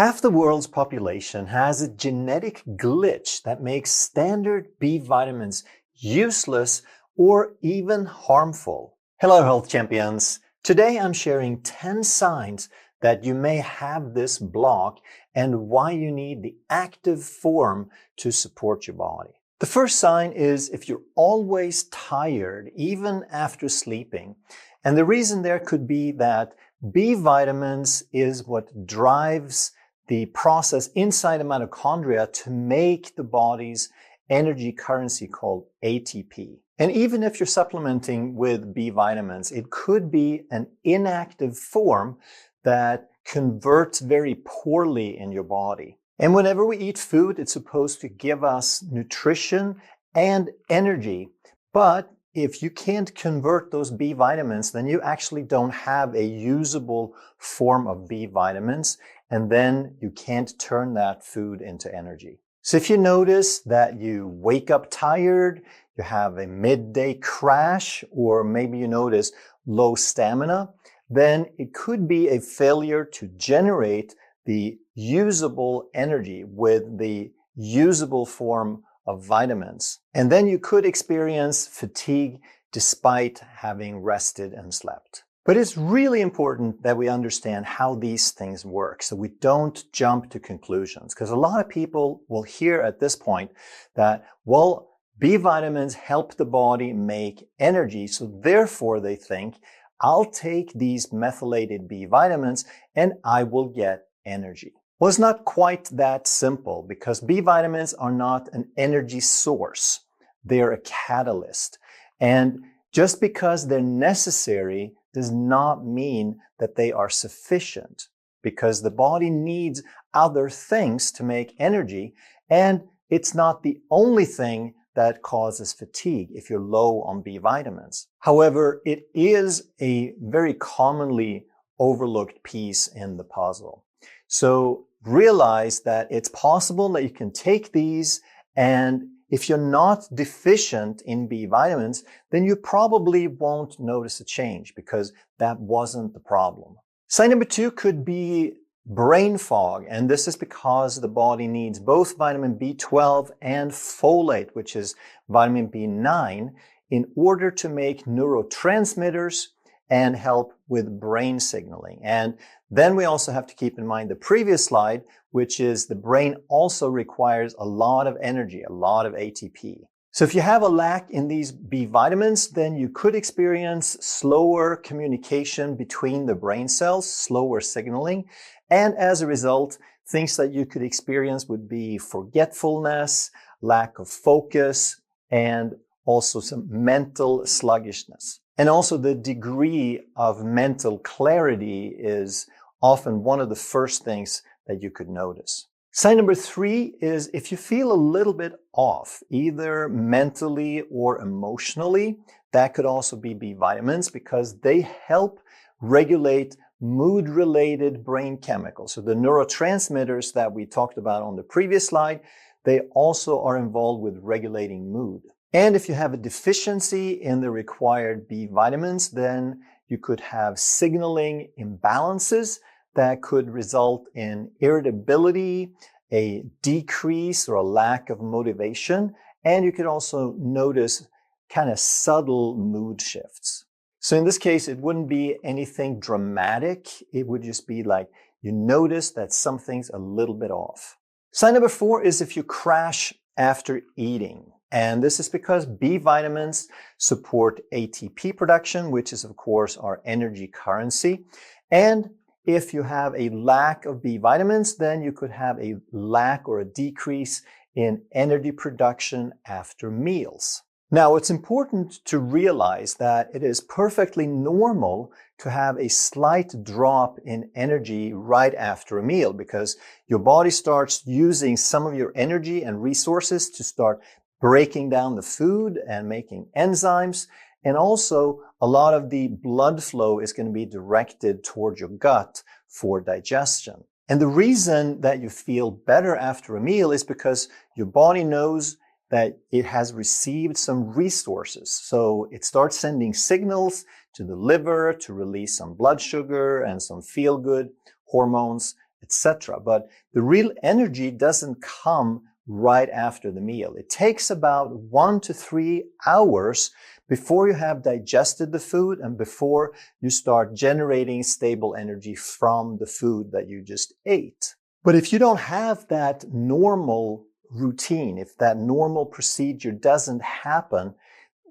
Half the world's population has a genetic glitch that makes standard B vitamins useless or even harmful. Hello, health champions. Today I'm sharing 10 signs that you may have this block and why you need the active form to support your body. The first sign is if you're always tired, even after sleeping. And the reason there could be that B vitamins is what drives the process inside the mitochondria to make the body's energy currency called ATP. And even if you're supplementing with B vitamins, it could be an inactive form that converts very poorly in your body. And whenever we eat food, it's supposed to give us nutrition and energy. But if you can't convert those B vitamins, then you actually don't have a usable form of B vitamins, and then you can't turn that food into energy. So if you notice that you wake up tired, you have a midday crash, or maybe you notice low stamina, then it could be a failure to generate the usable energy with the usable form of vitamins. And then you could experience fatigue despite having rested and slept. But it's really important that we understand how these things work so we don't jump to conclusions. Because a lot of people will hear at this point that, well, B vitamins help the body make energy, so therefore they think, I'll take these methylated B vitamins and I will get energy. Well, it's not quite that simple because B vitamins are not an energy source. They're a catalyst. And just because they're necessary does not mean that they are sufficient, because the body needs other things to make energy, and it's not the only thing that causes fatigue if you're low on B vitamins. However, it is a very commonly overlooked piece in the puzzle. So realize that it's possible that you can take these, and if you're not deficient in B vitamins, then you probably won't notice a change because that wasn't the problem. Sign number 2 could be brain fog, and this is because the body needs both vitamin B12 and folate, which is vitamin B9, in order to make neurotransmitters and help with brain signaling. And then we also have to keep in mind the previous slide, which is the brain also requires a lot of energy, a lot of ATP. So if you have a lack in these B vitamins, then you could experience slower communication between the brain cells, slower signaling. And as a result, things that you could experience would be forgetfulness, lack of focus, and also some mental sluggishness. And also the degree of mental clarity is often one of the first things that you could notice. Sign number 3 is if you feel a little bit off, either mentally or emotionally, that could also be B vitamins because they help regulate mood-related brain chemicals. So the neurotransmitters that we talked about on the previous slide, they also are involved with regulating mood. And if you have a deficiency in the required B vitamins, then you could have signaling imbalances that could result in irritability, a decrease or a lack of motivation, and you could also notice kind of subtle mood shifts. So in this case, it wouldn't be anything dramatic. It would just be like you notice that something's a little bit off. Sign number 4 is if you crash after eating. And this is because B vitamins support ATP production, which is, of course, our energy currency. And if you have a lack of B vitamins, then you could have a lack or a decrease in energy production after meals. Now, it's important to realize that it is perfectly normal to have a slight drop in energy right after a meal because your body starts using some of your energy and resources to start breaking down the food and making enzymes. And also, a lot of the blood flow is going to be directed toward your gut for digestion. And the reason that you feel better after a meal is because your body knows that it has received some resources. So it starts sending signals to the liver to release some blood sugar and some feel-good hormones etc. But the real energy doesn't come right after the meal. It takes about 1 to 3 hours before you have digested the food and before you start generating stable energy from the food that you just ate. But if you don't have that normal routine, if that normal procedure doesn't happen,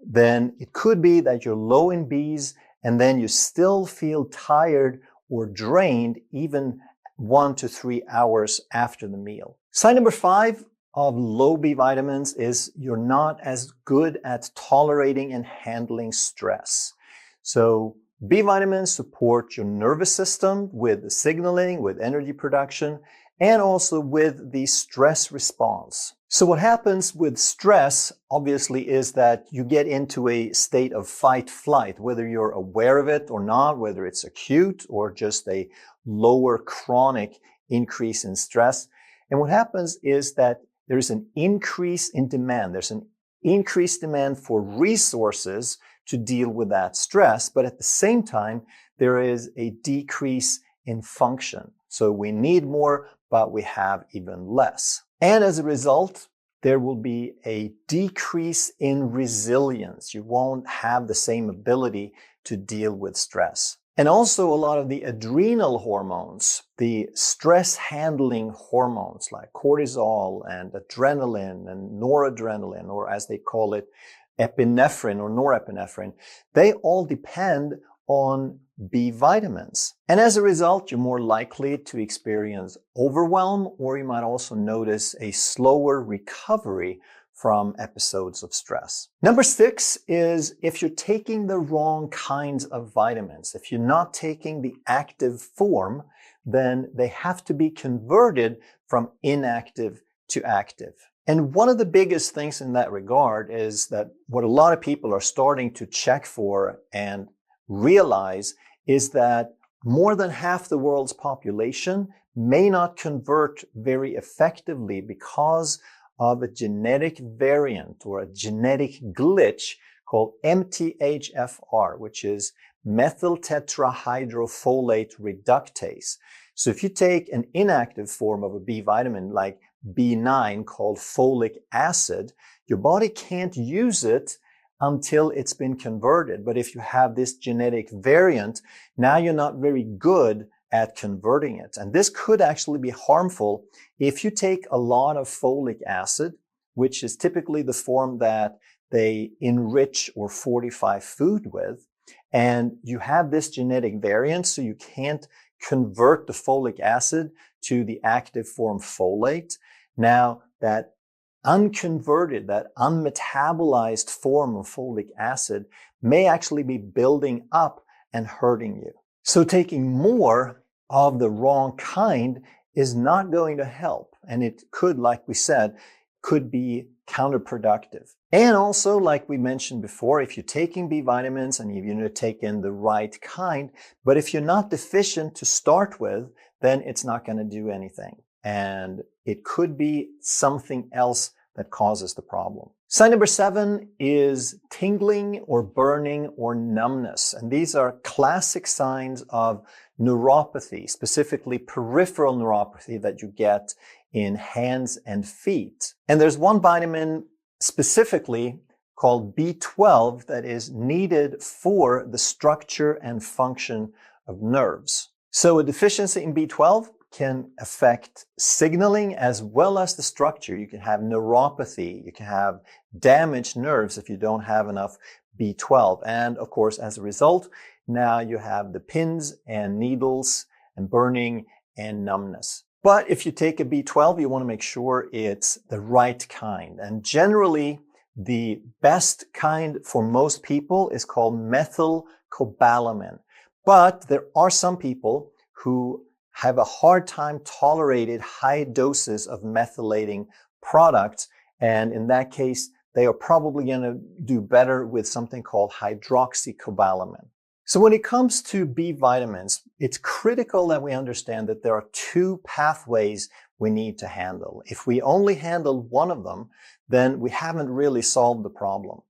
then it could be that you're low in Bs and then you still feel tired or drained even 1 to 3 hours after the meal. Sign number 5 of low B vitamins is you're not as good at tolerating and handling stress. So B vitamins support your nervous system with the signaling, with energy production, and also with the stress response. So what happens with stress, obviously, is that you get into a state of fight-flight, whether you're aware of it or not, whether it's acute or just a lower chronic increase in stress. And what happens is that there's an increase in demand. There's an increased demand for resources to deal with that stress, but at the same time, there is a decrease in function. So we need more, but we have even less. And as a result, there will be a decrease in resilience. You won't have the same ability to deal with stress. And also a lot of the adrenal hormones, the stress handling hormones like cortisol and adrenaline and noradrenaline, or as they call it, epinephrine or norepinephrine, they all depend on B vitamins. And as a result, you're more likely to experience overwhelm, or you might also notice a slower recovery from episodes of stress. Number 6 is if you're taking the wrong kinds of vitamins, if you're not taking the active form, then they have to be converted from inactive to active. And one of the biggest things in that regard is that what a lot of people are starting to check for and realize is that more than half the world's population may not convert very effectively because of a genetic variant or a genetic glitch called MTHFR, which is methyl tetrahydrofolate reductase. So if you take an inactive form of a B vitamin like B9 called folic acid, your body can't use it until it's been converted. But if you have this genetic variant, now you're not very good at converting it. And this could actually be harmful if you take a lot of folic acid, which is typically the form that they enrich or fortify food with, and you have this genetic variant, so you can't convert the folic acid to the active form folate. Now, that unconverted, that unmetabolized form of folic acid may actually be building up and hurting you. So taking more of the wrong kind is not going to help. And it could, like we said, could be counterproductive. And also, like we mentioned before, if you're taking B vitamins and you're taking the right kind, but if you're not deficient to start with, then it's not going to do anything. And it could be something else that causes the problem. Sign number 7 is tingling or burning or numbness. And these are classic signs of neuropathy, specifically peripheral neuropathy that you get in hands and feet. And there's one vitamin specifically called B12 that is needed for the structure and function of nerves. So a deficiency in B12 can affect signaling as well as the structure. You can have neuropathy, you can have damaged nerves if you don't have enough B12. And of course, as a result, now you have the pins and needles and burning and numbness. But if you take a B12, you want to make sure it's the right kind. And generally, the best kind for most people is called methylcobalamin. But there are some people who have a hard time tolerating high doses of methylating products. And in that case, they are probably going to do better with something called hydroxycobalamin. So when it comes to B vitamins, it's critical that we understand that there are 2 pathways we need to handle. If we only handle one of them, then we haven't really solved the problem.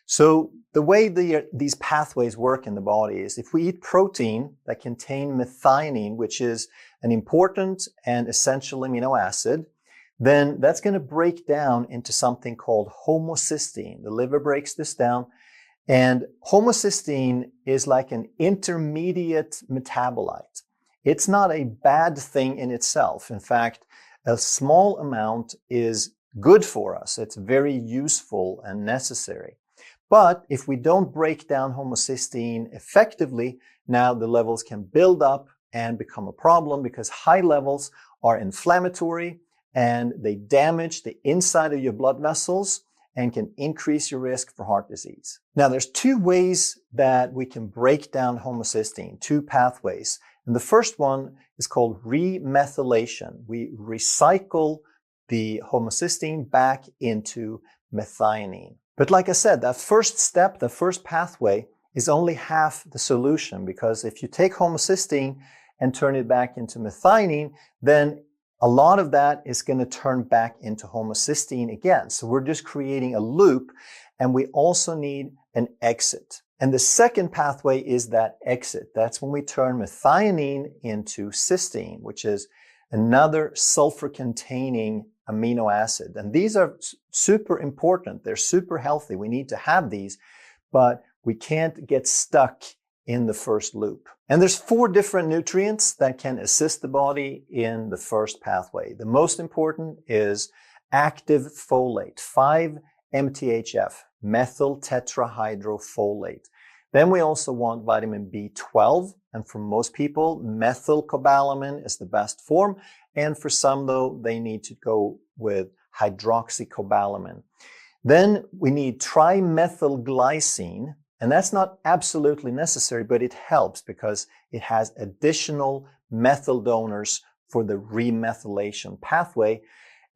So the way these pathways work in the body is if we eat protein that contain methionine, which is an important and essential amino acid, then that's going to break down into something called homocysteine. The liver breaks this down, and homocysteine is like an intermediate metabolite. It's not a bad thing in itself. In fact, a small amount is good for us. It's very useful and necessary. But if we don't break down homocysteine effectively, now the levels can build up and become a problem because high levels are inflammatory and they damage the inside of your blood vessels and can increase your risk for heart disease. Now, there's two ways that we can break down homocysteine, two pathways. And the first one is called remethylation. We recycle the homocysteine back into methionine. But like I said, that first step, the first pathway, is only half the solution, because if you take homocysteine and turn it back into methionine, then a lot of that is going to turn back into homocysteine again. So we're just creating a loop, and we also need an exit. And the second pathway is that exit. That's when we turn methionine into cysteine, which is another sulfur-containing amino acid. And these are super important. They're super healthy. We need to have these, but we can't get stuck in the first loop. And there's 4 different nutrients that can assist the body in the first pathway. The most important is active folate, 5-MTHF, methyl tetrahydrofolate. Then we also want vitamin B12, and for most people, methylcobalamin is the best form, and for some, though, they need to go with hydroxycobalamin. Then we need trimethylglycine, and that's not absolutely necessary, but it helps because it has additional methyl donors for the remethylation pathway.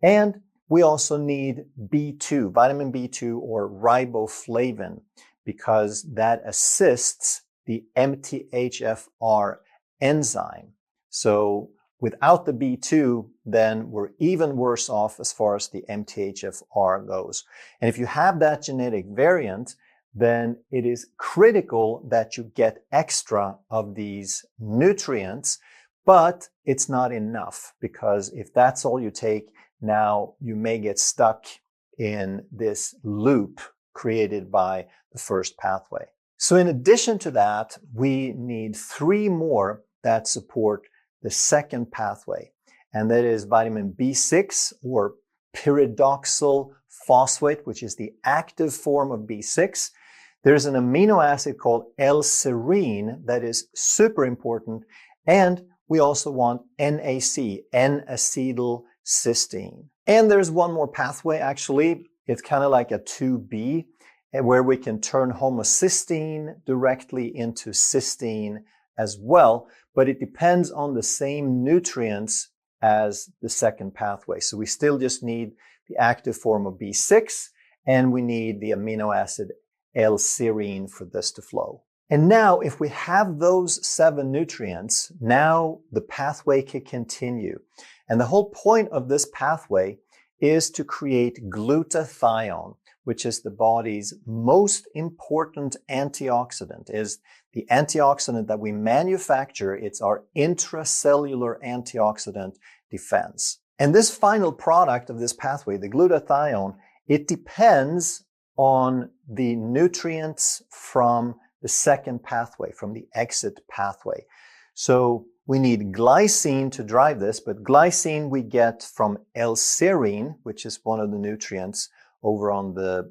And we also need B2, vitamin B2 or riboflavin, because that assists the MTHFR enzyme. So without the B2, then we're even worse off as far as the MTHFR goes. And if you have that genetic variant, then it is critical that you get extra of these nutrients, but it's not enough, because if that's all you take, now you may get stuck in this loop created by the first pathway. So in addition to that, we need 3 more that support the second pathway, and that is vitamin B6 or pyridoxal phosphate, which is the active form of B6. There's an amino acid called L-serine that is super important, and we also want NAC, N-acetylcysteine. And there's one more pathway, actually. It's kind of like a 2B, where we can turn homocysteine directly into cysteine as well, but it depends on the same nutrients as the second pathway. So we still just need the active form of B6, and we need the amino acid L-serine for this to flow. And now, if we have those 7 nutrients, now the pathway can continue. And the whole point of this pathway is to create glutathione, which is the body's most important antioxidant, is the antioxidant that we manufacture. It's our intracellular antioxidant defense. And this final product of this pathway, the glutathione, it depends on the nutrients from the second pathway, from the exit pathway. So we need glycine to drive this, but glycine we get from L-serine, which is one of the nutrients over on the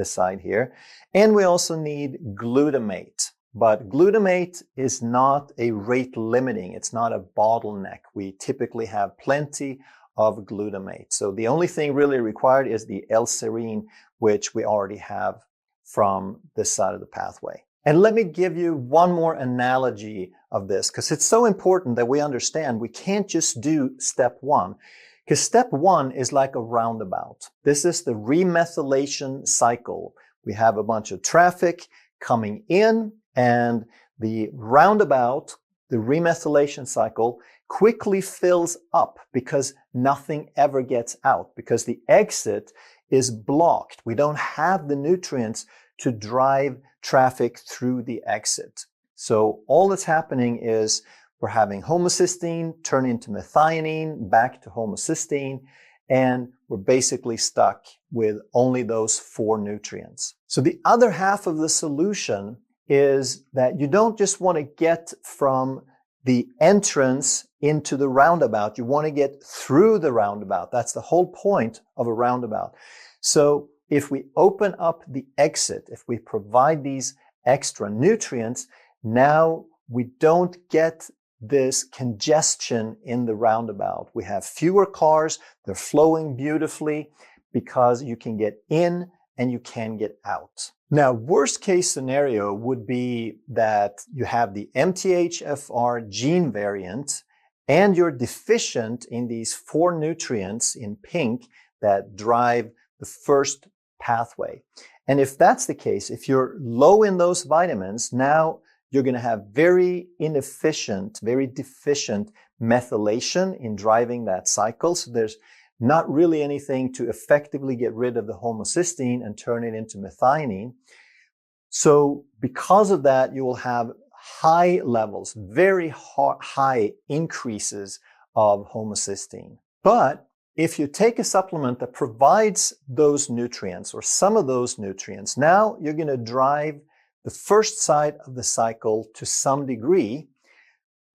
side here. And we also need glutamate. But glutamate is not a rate limiting. It's not a bottleneck. We typically have plenty of glutamate. So the only thing really required is the L-serine, which we already have from this side of the pathway. And let me give you one more analogy of this, because it's so important that we understand we can't just do step 1. Because step 1 is like a roundabout. This is the remethylation cycle. We have a bunch of traffic coming in, and the roundabout, the remethylation cycle, quickly fills up because nothing ever gets out, because the exit is blocked. We don't have the nutrients to drive traffic through the exit. So all that's happening is we're having homocysteine turn into methionine, back to homocysteine, and we're basically stuck with only those 4 nutrients. So the other half of the solution is that you don't just want to get from the entrance into the roundabout. You want to get through the roundabout. That's the whole point of a roundabout. So if we open up the exit, if we provide these extra nutrients, now we don't get this congestion in the roundabout. We have fewer cars, they're flowing beautifully because you can get in and you can get out. Now, worst case scenario would be that you have the MTHFR gene variant and you're deficient in these 4 nutrients in pink that drive the first pathway. And if that's the case, if you're low in those vitamins, now you're going to have very inefficient, very deficient methylation in driving that cycle. So there's not really anything to effectively get rid of the homocysteine and turn it into methionine. So because of that, you will have high levels, very high increases of homocysteine. But if you take a supplement that provides those nutrients or some of those nutrients, now you're going to drive the first side of the cycle to some degree,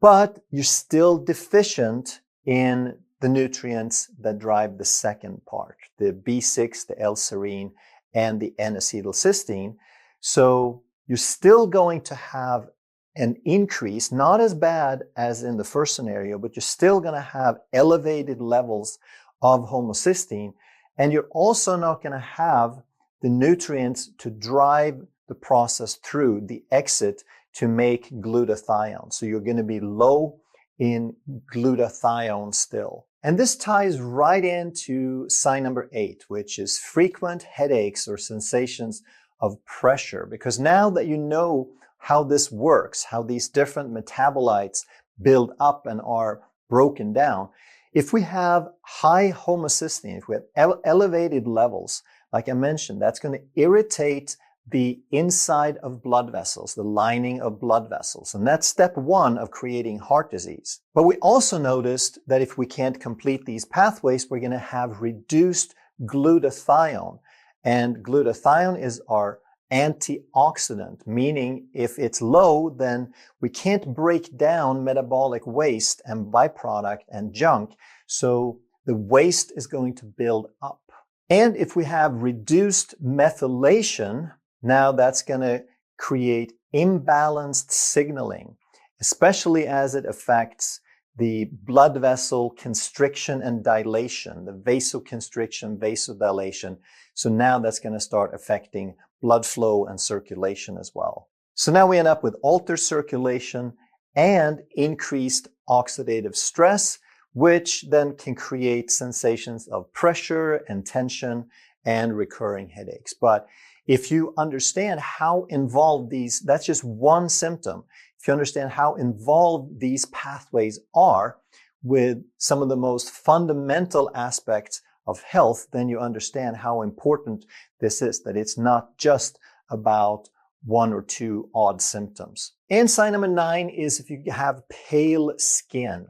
but you're still deficient in the nutrients that drive the second part, the B6, the L-serine, and the N-acetylcysteine. So you're still going to have an increase, not as bad as in the first scenario, but you're still going to have elevated levels of homocysteine, and you're also not going to have the nutrients to drive the process through the exit to make glutathione. So you're going to be low in glutathione still. And this ties right into sign number 8, which is frequent headaches or sensations of pressure. Because now that you know how this works, how these different metabolites build up and are broken down, if we have high homocysteine, if we have elevated levels, like I mentioned, that's going to irritate the inside of blood vessels, the lining of blood vessels. And that's step 1 of creating heart disease. But we also noticed that if we can't complete these pathways, we're going to have reduced glutathione. And glutathione is our antioxidant, meaning if it's low, then we can't break down metabolic waste and byproduct and junk. So the waste is going to build up. And if we have reduced methylation, now that's going to create imbalanced signaling, especially as it affects the blood vessel constriction and dilation, the vasoconstriction, vasodilation. So now that's going to start affecting blood flow and circulation as well. So now we end up with altered circulation and increased oxidative stress, which then can create sensations of pressure and tension and recurring headaches. But if you understand how involved that's just one symptom. If you understand how involved these pathways are with some of the most fundamental aspects of health, then you understand how important this is, that it's not just about 1 or 2 odd symptoms. And sign number 9 is if you have pale skin,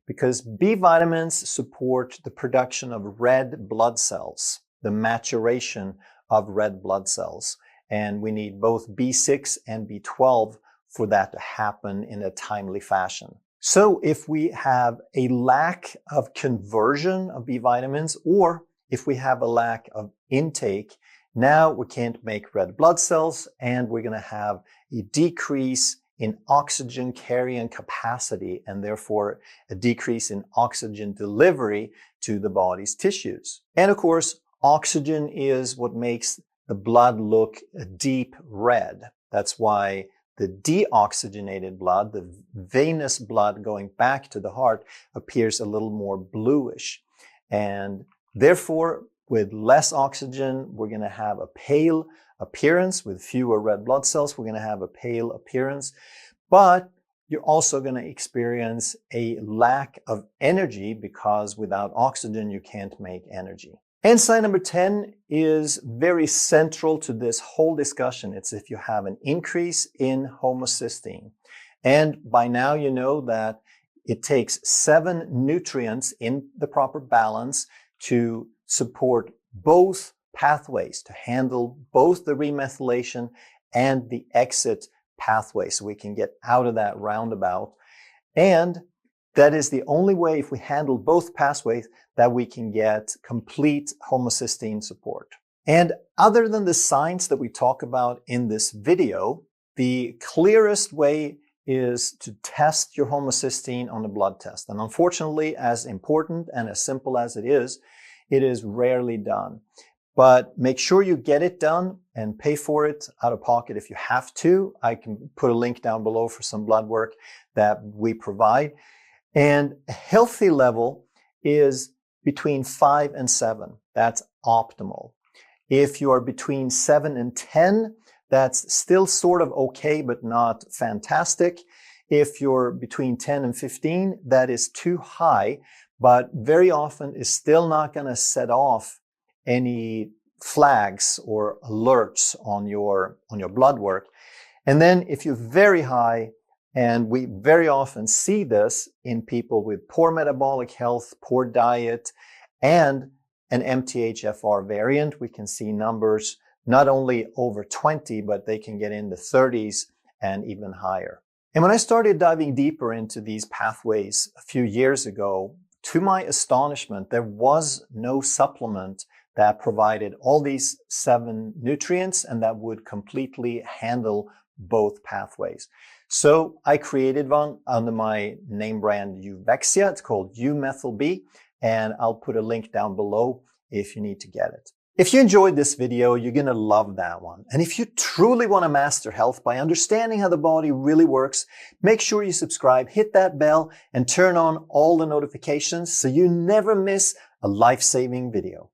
because B vitamins support the production of red blood cells, the maturation of red blood cells. And we need both B6 and B12 for that to happen in a timely fashion. So if we have a lack of conversion of B vitamins, or if we have a lack of intake, now we can't make red blood cells and we're going to have a decrease in oxygen carrying capacity and therefore a decrease in oxygen delivery to the body's tissues. And of course, oxygen is what makes the blood look a deep red. That's why the deoxygenated blood, the venous blood going back to the heart, appears a little more bluish. And therefore, with less oxygen, we're going to have a pale appearance. With fewer red blood cells, we're going to have a pale appearance. But you're also going to experience a lack of energy because without oxygen, you can't make energy. Enzyme number 10 is very central to this whole discussion. It's if you have an increase in homocysteine. And by now you know that it takes 7 nutrients in the proper balance to support both pathways, to handle both the remethylation and the exit pathway, so we can get out of that roundabout. And that is the only way, if we handle both pathways, that we can get complete homocysteine support. And other than the science that we talk about in this video, the clearest way is to test your homocysteine on a blood test. And unfortunately, as important and as simple as it is rarely done. But make sure you get it done and pay for it out of pocket if you have to. I can put a link down below for some blood work that we provide. And a healthy level is between 5 and 7. That's optimal. If you are between 7 and 10, that's still sort of okay, but not fantastic. If you're between 10 and 15, that is too high, but very often is still not going to set off any flags or alerts on your blood work. And then if you're very high, and we very often see this in people with poor metabolic health, poor diet, and an MTHFR variant, we can see numbers not only over 20, but they can get in the 30s and even higher. And when I started diving deeper into these pathways a few years ago, to my astonishment, there was no supplement that provided all these 7 nutrients and that would completely handle both pathways. So I created one under my name brand Uvexia. It's called eumethyl-b, and I'll put a link down below if you need to get it. If you enjoyed this video, you're going to love that one. And if you truly want to master health by understanding how the body really works, make sure you subscribe, hit that bell, and turn on all the notifications so you never miss a life-saving video.